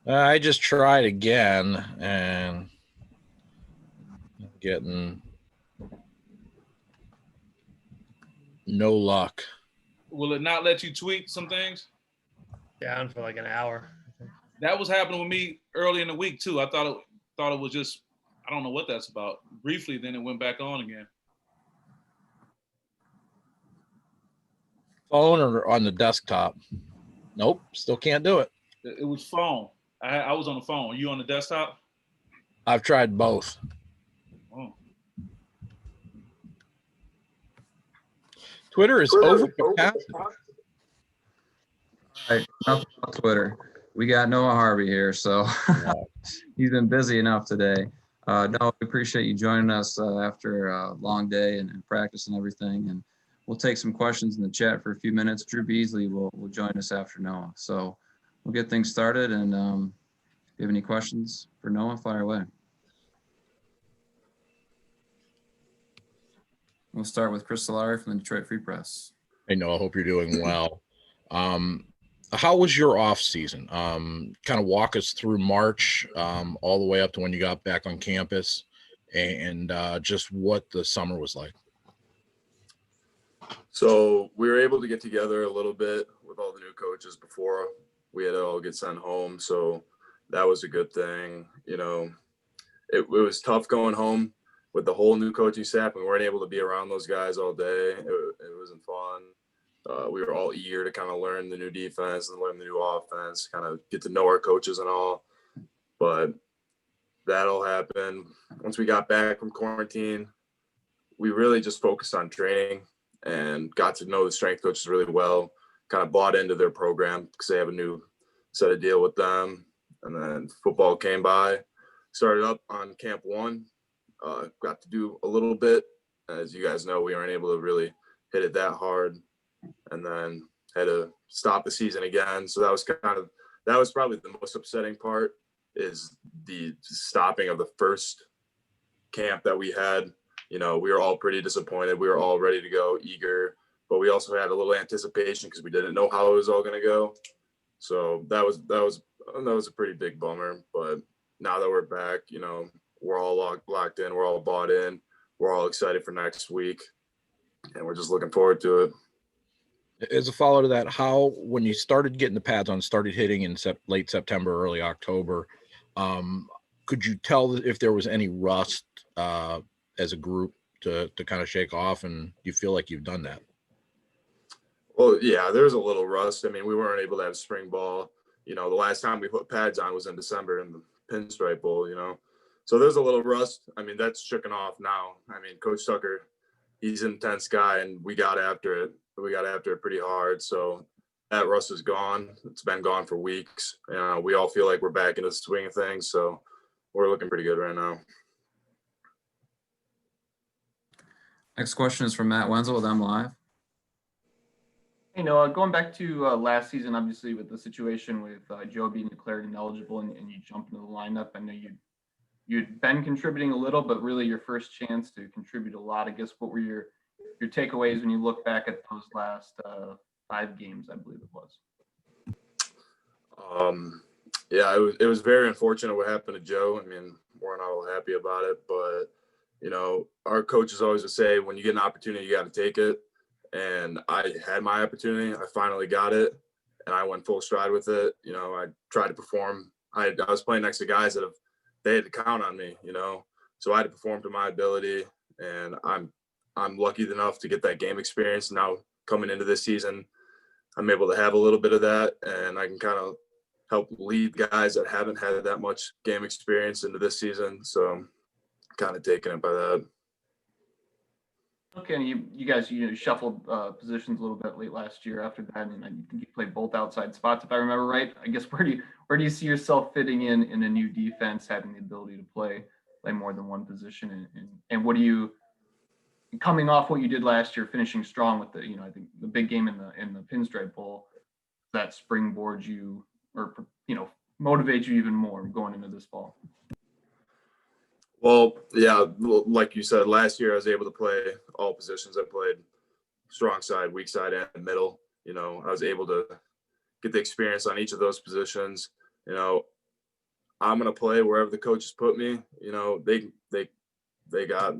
I just tried again and getting no luck. Will it not let you tweet some things? Down for like an hour. That was happening with me early in the week too. I thought it was just, I don't know what that's about. Briefly, then it went back on again. Phone or on the desktop? Nope, still can't do it. It was phone. I was on the phone. You on the desktop? I've tried both. Oh. Twitter is over capacity. All right, enough about Twitter. We got Noah Harvey here, so he's been busy enough today. No, we appreciate you joining us after a long day and practice and everything. And we'll take some questions in the chat for a few minutes. Drew Beesley will join us after Noah. So we'll get things started. And if you have any questions for Noah, fire away. We'll start with Chris Solari from the Detroit Free Press. Hey, Noah, I hope you're doing well. How was your off season? Kind of walk us through March all the way up to when you got back on campus and just what the summer was like. So we were able to get together a little bit with all the new coaches before we had to all get sent home. So that was a good thing. You know, it was tough going home with the whole new coaching staff. We weren't able to be around those guys all day. It wasn't fun. We were all eager to kind of learn the new defense and learn the new offense, kind of get to know our coaches and all. But that all happened. Once we got back from quarantine, we really just focused on training and got to know the strength coaches really well, kind of bought into their program because they have a new set of deal with them. And then football came by, started up on camp one, got to do a little bit. As you guys know, we weren't able to really hit it that hard, and then had to stop the season again. So that was probably the most upsetting part, is the stopping of the first camp that we had. You know, we were all pretty disappointed. We were all ready to go, eager, but we also had a little anticipation because we didn't know how it was all going to go. So that was a pretty big bummer. But now that we're back, you know, we're all locked in. We're all bought in. We're all excited for next week, and we're just looking forward to it. As a follow to that, how, when you started getting the pads on, started hitting in late September, early October, could you tell if there was any rust as a group to kind of shake off, and do you feel like you've done that? Well, yeah, there's a little rust. I mean, we weren't able to have spring ball. You know, the last time we put pads on was in December in the Pinstripe Bowl, you know. So there's a little rust. I mean, that's shooken off now. I mean, Coach Tucker, he's an intense guy, and we got after it. We got after it pretty hard. So that rust is gone. It's been gone for weeks. We all feel like we're back into the swing of things. So we're looking pretty good right now. Next question is from Matt Wenzel with MLive. Hey, Noah, going back to last season, obviously with the situation with Joe being declared ineligible and you jump into the lineup, I know you'd been contributing a little, but really your first chance to contribute a lot. I guess what were your takeaways when you look back at those last 5 games, I believe it was? Yeah, it was very unfortunate what happened to Joe. I mean, we're not all happy about it, but you know, our coaches always would say, when you get an opportunity, you got to take it. And I had my opportunity. I finally got it, and I went full stride with it. You know, I tried to perform. I was playing next to guys that they had to count on me, you know, so I had to perform to my ability, and I'm lucky enough to get that game experience. Now coming into this season, I'm able to have a little bit of that, and I can kind of help lead guys that haven't had that much game experience into this season. So kind of taking it by that. Okay, and you guys shuffled positions a little bit late last year after that, and I think you played both outside spots, if I remember right. I guess where do you see yourself fitting in a new defense, having the ability to play more than one position, and what do you, coming off what you did last year, finishing strong with the I think the big game in the Pinstripe Bowl, that springboard you or motivate you even more going into this fall? Well, yeah, like you said, last year I was able to play all positions. I played strong side, weak side, and middle. You know, I was able to get the experience on each of those positions. You know, I'm gonna play wherever the coaches put me. You know, they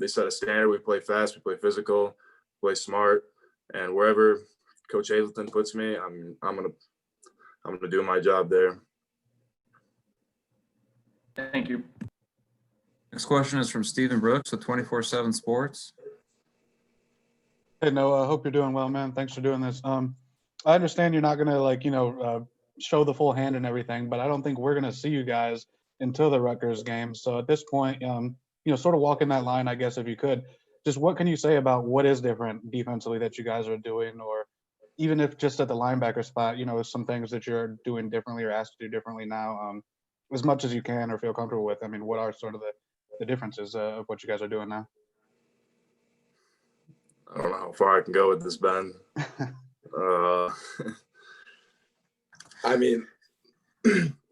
set a standard. We play fast, we play physical, play smart, and wherever Coach Hazleton puts me, I'm gonna do my job there. Thank you. Next question is from Stephen Brooks with 24/7 Sports. Hey, Noah, I hope you're doing well, man. Thanks for doing this. I understand you're not gonna show the full hand and everything, but I don't think we're gonna see you guys until the Rutgers game. So at this point, sort of walking that line, I guess, if you could, just what can you say about what is different defensively that you guys are doing, or even if just at the linebacker spot, some things that you're doing differently or asked to do differently now, as much as you can or feel comfortable with. I mean, what are sort of the differences of what you guys are doing now? I don't know how far I can go with this, Ben. I mean,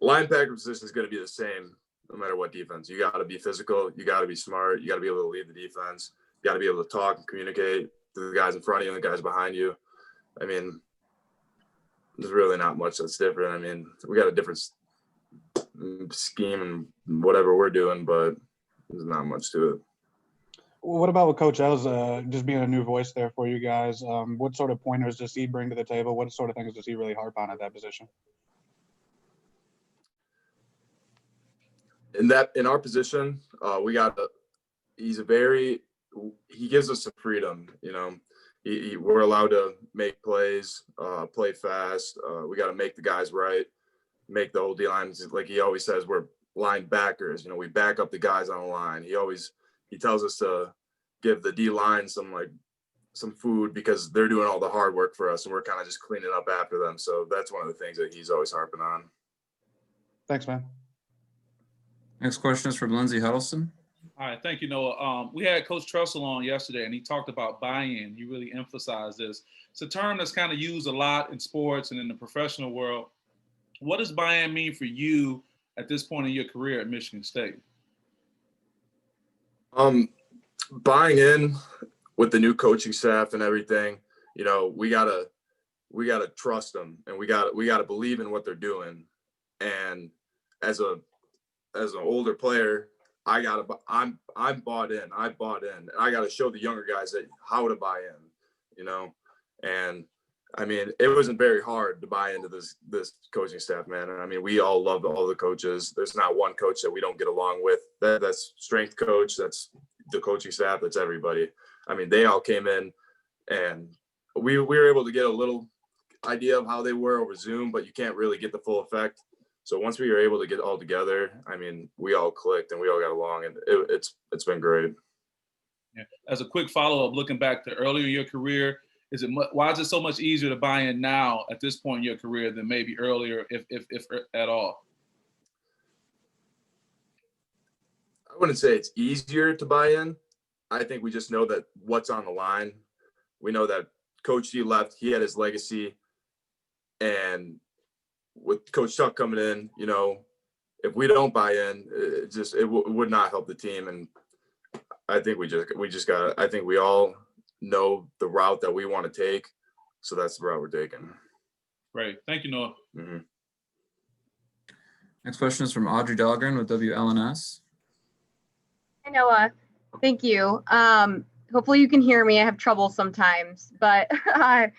linebacker position is going to be the same no matter what defense. You got to be physical. You got to be smart. You got to be able to lead the defense. You got to be able to talk and communicate to the guys in front of you and the guys behind you. I mean, there's really not much that's different. I mean, we got a different scheme and whatever we're doing, but there's not much to it. What about with Coach L's just being a new voice there for you guys? What sort of pointers does he bring to the table? What sort of things does he really harp on at that position? In our position, he gives us some freedom. We're allowed to make plays, play fast. We got to make the guys right, make the whole D lines, like he always says, we're linebackers. We back up the guys on the line. He tells us to give the D line some food because they're doing all the hard work for us and we're kind of just cleaning up after them. So that's one of the things that he's always harping on. Thanks, man. Next question is from Lindsey Huddleston. All right, thank you, Noah. We had Coach Trussell on yesterday, and he talked about buy-in. He really emphasized this. It's a term that's kind of used a lot in sports and in the professional world. What does buy-in mean for you at this point in your career at Michigan State? Buying in with the new coaching staff and everything, we gotta trust them, and we gotta believe in what they're doing. And as an older player, I'm bought in. I bought in, and I got to show the younger guys how to buy in. And I mean, it wasn't very hard to buy into this coaching staff, man. And I mean, we all love all the coaches. There's not one coach that we don't get along with. That's strength coach. That's the coaching staff. That's everybody. I mean, they all came in, and we were able to get a little idea of how they were over Zoom, but you can't really get the full effect. So once we were able to get all together, I mean, we all clicked and we all got along, and it's been great. Yeah. As a quick follow-up, looking back to earlier in your career, why is it so much easier to buy in now at this point in your career than maybe earlier, if at all? I wouldn't say it's easier to buy in. I think we just know that what's on the line. We know that Coach G left, he had his legacy, and with Coach Tuck coming in, if we don't buy in, it would not help the team. And I think I think we all know the route that we want to take. So that's the route we're taking. Great. Thank you, Noah. Mm-hmm. Next question is from Audrey Dahlgren with WLNS. Hi, Noah. Thank you. Hopefully you can hear me. I have trouble sometimes, but I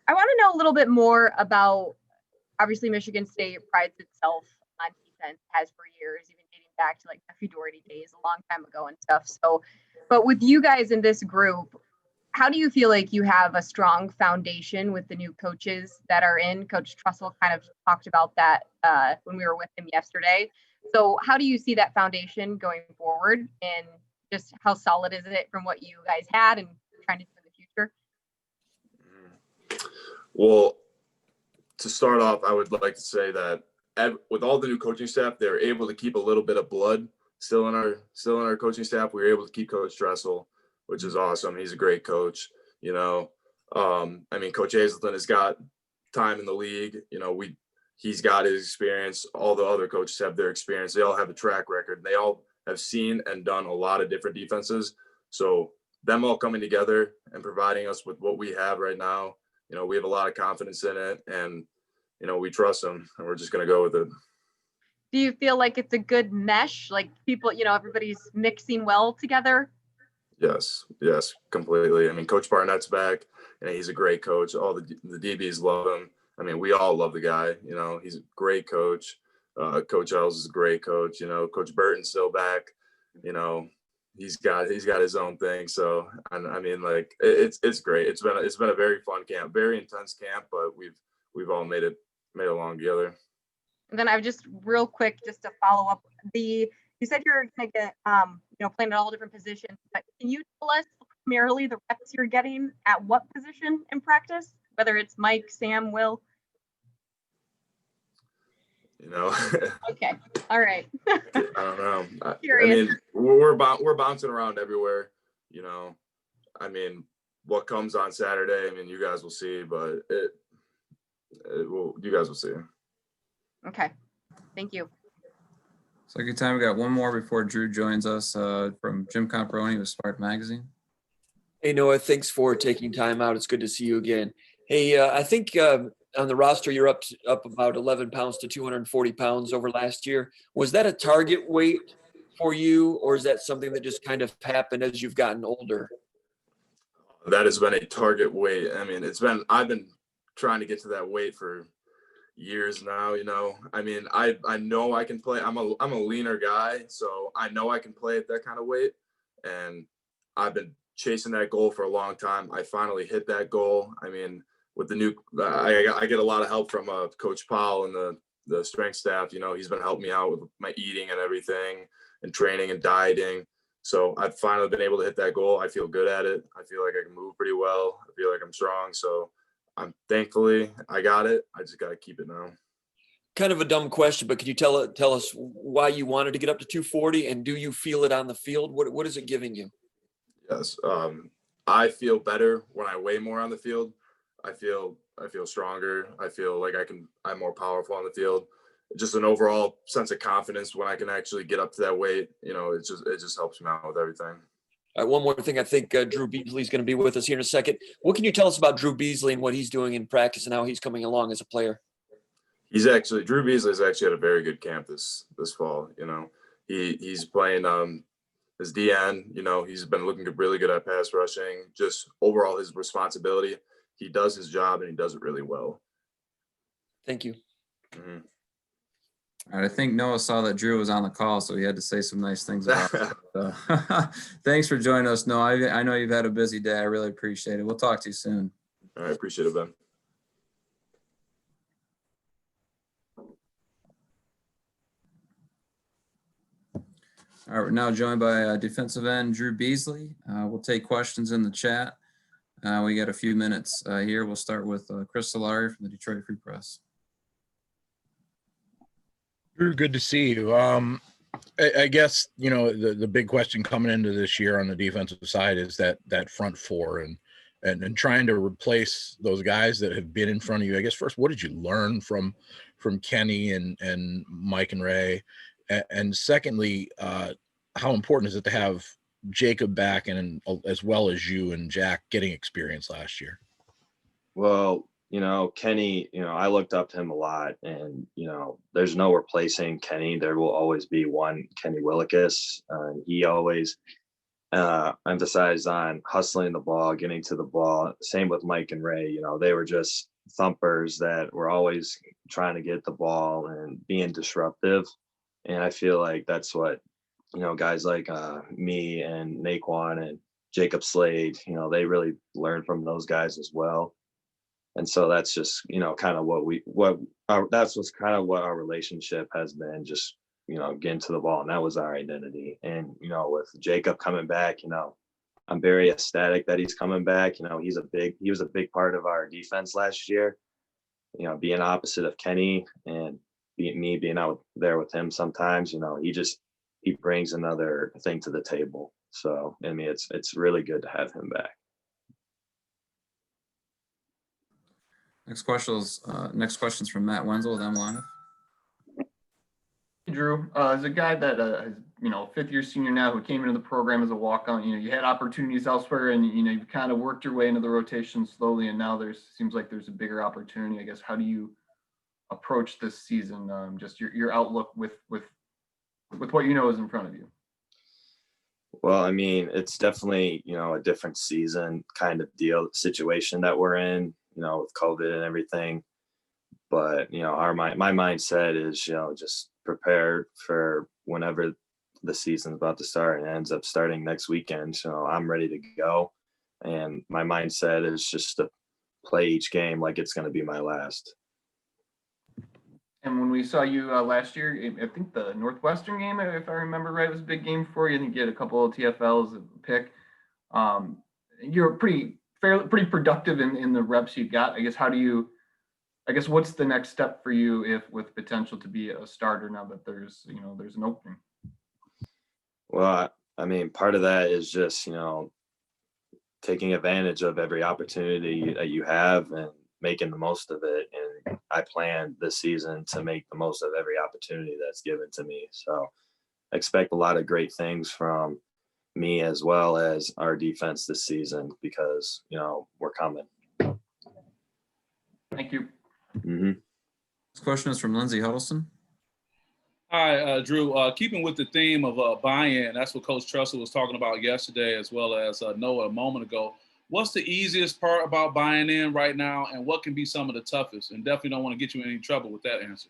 want to know a little bit more about, obviously Michigan State prides itself on defense, has for years, even dating back to like Matthew Doherty days, a long time ago and stuff. So, but with you guys in this group, how do you feel like you have a strong foundation with the new coaches that are in? Coach Trussell kind of talked about that when we were with him yesterday. So how do you see that foundation going forward, and just how solid is it from what you guys had and trying to do in the future? Well, to start off, I would like to say that with all the new coaching staff, they're able to keep a little bit of blood still in our coaching staff. We were able to keep Coach Trussell, which is awesome. He's a great coach. I mean, Coach Hazleton has got time in the league. He's got his experience. All the other coaches have their experience. They all have a track record. They all have seen and done a lot of different defenses. So them all coming together and providing us with what we have right now, we have a lot of confidence in it, and, we trust them, and we're just going to go with it. Do you feel like it's a good mesh? Like people, everybody's mixing well together? Yes, completely. I mean, Coach Barnett's back, and he's a great coach. All the DBs love him. I mean, we all love the guy. He's a great coach. Coach Els is a great coach. Coach Burton's still back. He's got his own thing. So, I mean, like it's great. It's been a very fun camp, very intense camp, but we've all made it along together. And then I just real quick, just to follow up, you said you're gonna get playing at all different positions, but can you tell us primarily the reps you're getting at what position in practice, whether it's Mike, Sam, Will? Okay, all right. I don't know. I Curious. mean, we're bouncing around everywhere. I mean, what comes on Saturday, I mean, you guys will see, but you guys will see. Okay, thank you. So good time. We got one more before Drew joins us from Jim Comparoni with Spark Magazine. Hey, Noah, thanks for taking time out. It's good to see you again. Hey, I think on the roster, you're up about 11 pounds to 240 pounds over last year. Was that a target weight for you, or is that something that just kind of happened as you've gotten older? That has been a target weight. I mean, I've been trying to get to that weight for years now. I mean, I know I can play. I'm a leaner guy, so I know I can play at that kind of weight, and I've been chasing that goal for a long time. I finally hit that goal. I mean, with the new, I get a lot of help from Coach Powell and the strength staff. He's been helping me out with my eating and everything, and training and dieting. So I've finally been able to hit that goal. I feel good at it. I feel like I can move pretty well. I feel like I'm strong. So thankfully I got it. I just got to keep it now. Kind of a dumb question, but can you tell us why you wanted to get up to 240, and do you feel it on the field? What is it giving you? Yes. I feel better when I weigh more on the field. I feel stronger. I feel like I'm more powerful on the field. Just an overall sense of confidence when I can actually get up to that weight. It just helps me out with everything. All right, one more thing. I think Drew Beesley is going to be with us here in a second. What can you tell us about Drew Beesley and what he's doing in practice and how he's coming along as a player? Drew Beesley's actually had a very good camp this fall. He's playing his DN. He's been looking really good at pass rushing. Just overall his responsibility. He does his job and he does it really well. Thank you. Mm-hmm. All right, I think Noah saw that Drew was on the call, so he had to say some nice things about it. Thanks for joining us, Noah. I know you've had a busy day. I really appreciate it. We'll talk to you soon. All right, appreciate it, Ben. All right, we're now joined by defensive end Drew Beesley. We'll take questions in the chat. We got a few minutes here. We'll start with Chris Solari from the Detroit Free Press. Drew, good to see you. I guess, the big question coming into this year on the defensive side is that front four and trying to replace those guys that have been in front of you. I guess first, what did you learn from Kenny and Mike and Ray? And secondly, how important is it to have Jacob back and as well as you and Jack getting experience last year? Well, Kenny, I looked up to him a lot, and, there's no replacing Kenny. There will always be one Kenny Willekes. He always emphasized on hustling the ball, getting to the ball. Same with Mike and Ray. They were just thumpers that were always trying to get the ball and being disruptive. And I feel like that's what, guys like me and Naquan and Jacob Slade, they really learned from those guys as well. And so that's just, kind of that's what's kind of what our relationship has been, just, getting to the ball. And that was our identity. And, with Jacob coming back, I'm very ecstatic that he's coming back. He was a big part of our defense last year, being opposite of Kenny and being out there with him sometimes, he brings another thing to the table. So, I mean, it's really good to have him back. Next question's from Matt Wenzel with MLive. Drew, as a guy that is, fifth year senior now, who came into the program as a walk-on, you had opportunities elsewhere, and you've kind of worked your way into the rotation slowly, and now seems like there's a bigger opportunity. I guess how do you approach this season? Just your outlook with what you know is in front of you. Well, I mean, it's definitely, a different season kind of deal situation that we're in, with COVID and everything. But, my mindset is, just prepared for whenever the season's about to start, and it ends up starting next weekend. So I'm ready to go. And my mindset is just to play each game like it's going to be my last. And when we saw you last year, I think the Northwestern game, if I remember right, was a big game for you. I think you had a couple of TFLs pick. You're pretty productive in the reps you got. I guess what's the next step for you if with potential to be a starter now that there's an opening? Well, I mean, part of that is just, taking advantage of every opportunity that you have and making the most of it. And I plan this season to make the most of every opportunity that's given to me. So expect a lot of great things from me as well as our defense this season because, we're coming. Thank you. Mm-hmm. This question is from Lindsay Huddleston. Hi, Drew. Keeping with the theme of buy-in, that's what Coach Trussell was talking about yesterday, as well as Noah a moment ago. What's the easiest part about buying in right now, and what can be some of the toughest? And definitely don't want to get you in any trouble with that answer.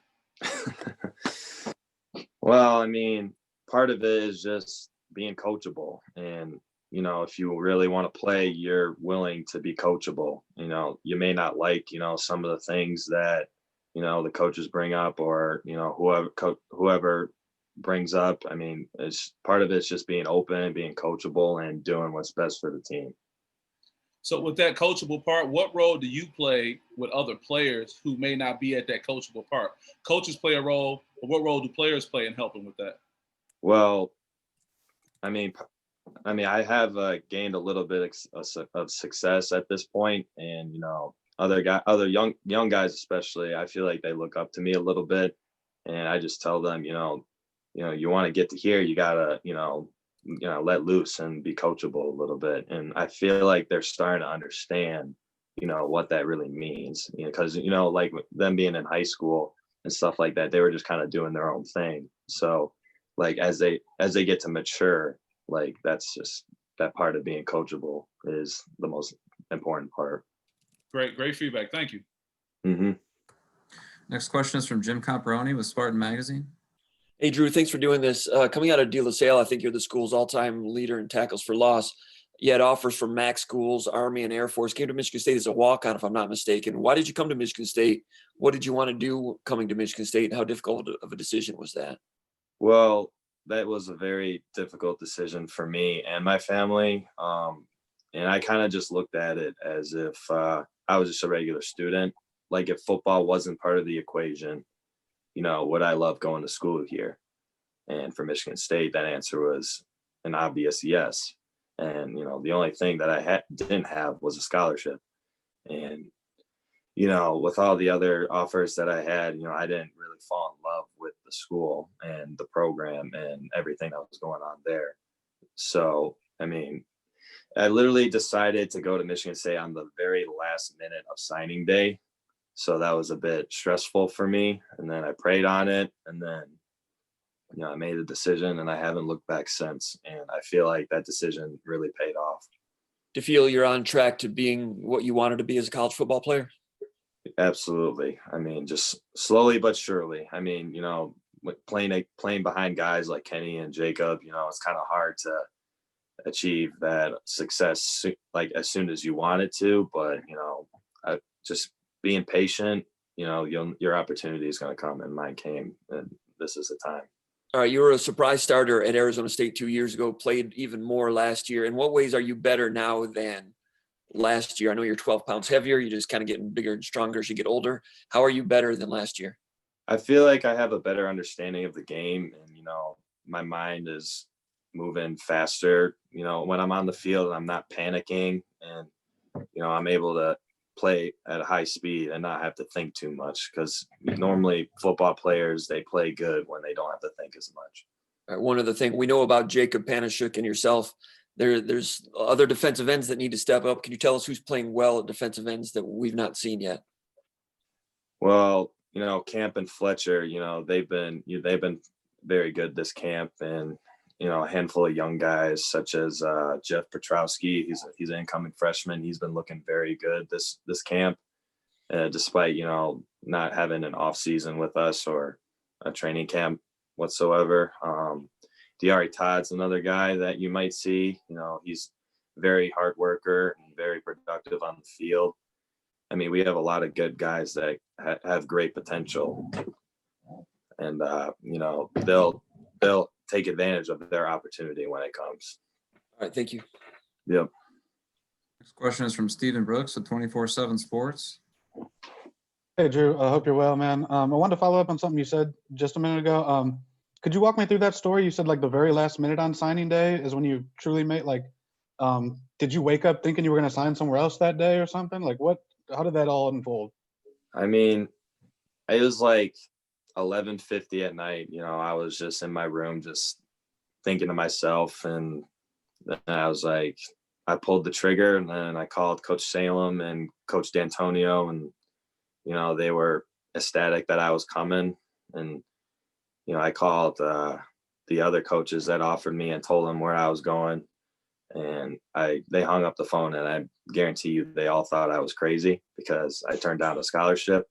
Well, I mean, part of it is just being coachable. And, if you really want to play, you're willing to be coachable. You may not like, some of the things that, the coaches bring up or, whoever brings up. I mean, it's part of it's just being open, being coachable, and doing what's best for the team. So with that coachable part, what role do you play with other players who may not be at that coachable part? Coaches play a role, but what role do players play in helping with that? Well, I mean, I have gained a little bit of success at this point, and other young guys especially, I feel like they look up to me a little bit, and I just tell them, you want to get to here, you gotta, let loose and be coachable a little bit. And I feel like they're starting to understand, what that really means. Because like them being in high school and stuff like that, they were just kind of doing their own thing. So like as they get to mature, like that's just that part of being coachable is the most important part. Great feedback. Thank you. Mm-hmm. Next question is from Jim Comparoni with Spartan Magazine. Hey, Drew, thanks for doing this. Coming out of De La Salle, I think you're the school's all-time leader in tackles for loss. You had offers from MAC schools, Army, and Air Force. Came to Michigan State as a walk-on, if I'm not mistaken. Why did you come to Michigan State? What did you want to do coming to Michigan State, and how difficult of a decision was that? Well, that was a very difficult decision for me and my family. And I kind of just looked at it as if I was just a regular student. Like if football wasn't part of the equation, would I love going to school here? And for Michigan State, that answer was an obvious yes. And, the only thing that I didn't have was a scholarship. And, with all the other offers that I had, I didn't really fall in love with the school and the program and everything that was going on there. So, I mean, I literally decided to go to Michigan State on the very last minute of signing day. So that was a bit stressful for me. And then I prayed on it. And then, I made a decision and I haven't looked back since. And I feel like that decision really paid off. Do you feel you're on track to being what you wanted to be as a college football player? Absolutely. I mean, just slowly but surely. I mean, playing behind guys like Kenny and Jacob, it's kind of hard to achieve that success like as soon as you want it to. But, just being patient, your opportunity is going to come, and mine came, and this is the time. All right, you were a surprise starter at Arizona State 2 years ago, played even more last year. In what ways are you better now than last year? I know you're 12 pounds heavier. You're just kind of getting bigger and stronger as you get older. How are you better than last year? I feel like I have a better understanding of the game, and, my mind is moving faster, when I'm on the field and I'm not panicking, and, I'm able to play at a high speed and not have to think too much, because normally football players, they play good when they don't have to think as much. All right, one other thing we know about Jacob Panashuk and yourself, there's other defensive ends that need to step up. Can you tell us who's playing well at defensive ends that we've not seen yet? Well, Camp and Fletcher, they've been very good this camp, and a handful of young guys such as Jeff Petrowski. He's an incoming freshman. He's been looking very good this camp, despite not having an off season with us or a training camp whatsoever. Diari Todd's another guy that you might see. He's very hard worker and very productive on the field. I mean, we have a lot of good guys that have great potential, and they'll take advantage of their opportunity when it comes. All right, thank you. Yep. Next question is from Stephen Brooks at 24/7 Sports. Hey, Drew, I hope you're well, man. I wanted to follow up on something you said just a minute ago. Could you walk me through that story? You said like the very last minute on signing day is when you truly made did you wake up thinking you were going to sign somewhere else that day or something? Like how did that all unfold? I mean, it was like 11:50 at night. I was just in my room, just thinking to myself, and then I pulled the trigger, and then I called Coach Salem and Coach D'Antonio, and they were ecstatic that I was coming, and I called the other coaches that offered me and told them where I was going, and they hung up the phone, and I guarantee you they all thought I was crazy because I turned down a scholarship.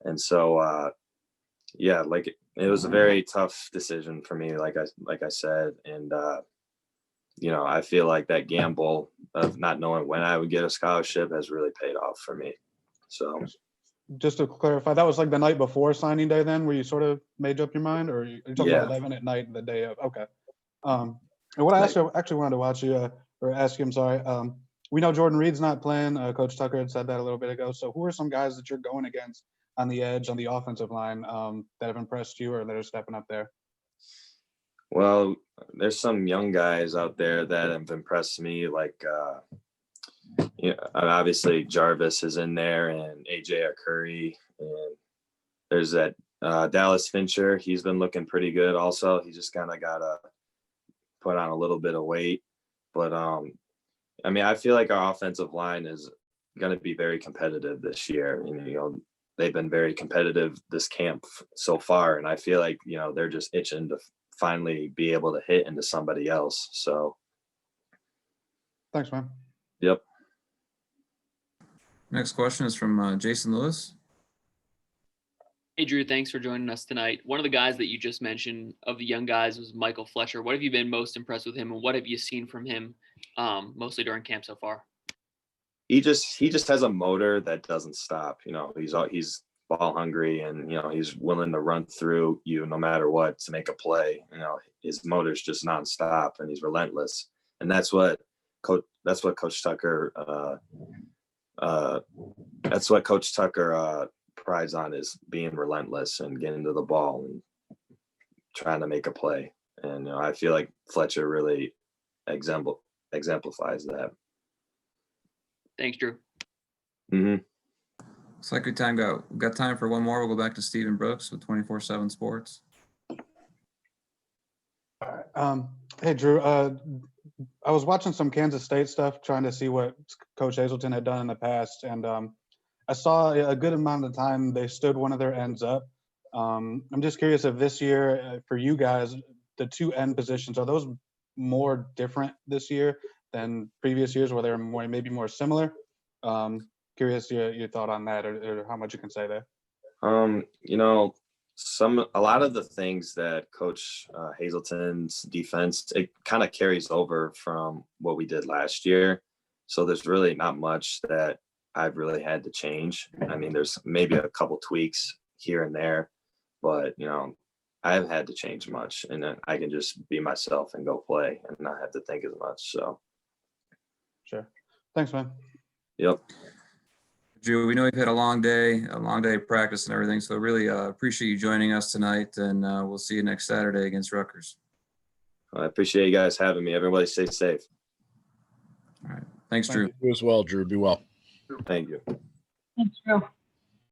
And so it was a very tough decision for me, like I said, and I feel like that gamble of not knowing when I would get a scholarship has really paid off for me. So just to clarify, that was like the night before signing day then, where you sort of made up your mind, or you're talking about 11 at night the day of? Okay. And what I actually wanted to ask you, I'm sorry. We know Jordan Reed's not playing. Coach Tucker had said that a little bit ago. So who are some guys that you're going against on the edge, on the offensive line, that have impressed you or that are stepping up there? Well, there's some young guys out there that have impressed me, like obviously Jarvis is in there, and AJ Curry, and there's that Dallas Fincher. He's been looking pretty good also. He just kind of got to put on a little bit of weight, but I mean, I feel like our offensive line is going to be very competitive this year. They've been very competitive this camp so far, and I feel like they're just itching to finally be able to hit into somebody else. So thanks, man. Yep. Next question is from Jason Lewis. Hey, Drew, thanks for joining us tonight. One of the guys that you just mentioned of the young guys was Michael Fletcher. What have you been most impressed with him, and what have you seen from him mostly during camp so far? He just has a motor that doesn't stop. He's ball hungry, and he's willing to run through you no matter what to make a play. His motor's just nonstop, and he's relentless. And that's what Coach Tucker prides on, is being relentless and getting to the ball and trying to make a play. And I feel like Fletcher really exemplifies that. Thanks, Drew. Mm-hmm. Looks like we got time for one more. We'll go back to Stephen Brooks with 24/7 Sports. All right. Hey, Drew. I was watching some Kansas State stuff, trying to see what Coach Hazelton had done in the past, and I saw a good amount of the time they stood one of their ends up. I'm just curious if this year, for you guys, the two end positions, are those more different this year than previous years, where they're maybe more similar? Curious your thought on that, or how much you can say there. A lot of the things that Coach Hazelton's defense, it kind of carries over from what we did last year. So there's really not much that I've really had to change. I mean, there's maybe a couple tweaks here and there, but I haven't had to change much, and then I can just be myself and go play and not have to think as much. So sure. Thanks, man. Yep. Drew, we know you've had a long day of practice and everything, so really appreciate you joining us tonight, and we'll see you next Saturday against Rutgers. I appreciate you guys having me. Everybody stay safe. All right. Thanks, Drew. You as well, Drew. Be well. Thank you. Thanks, Drew.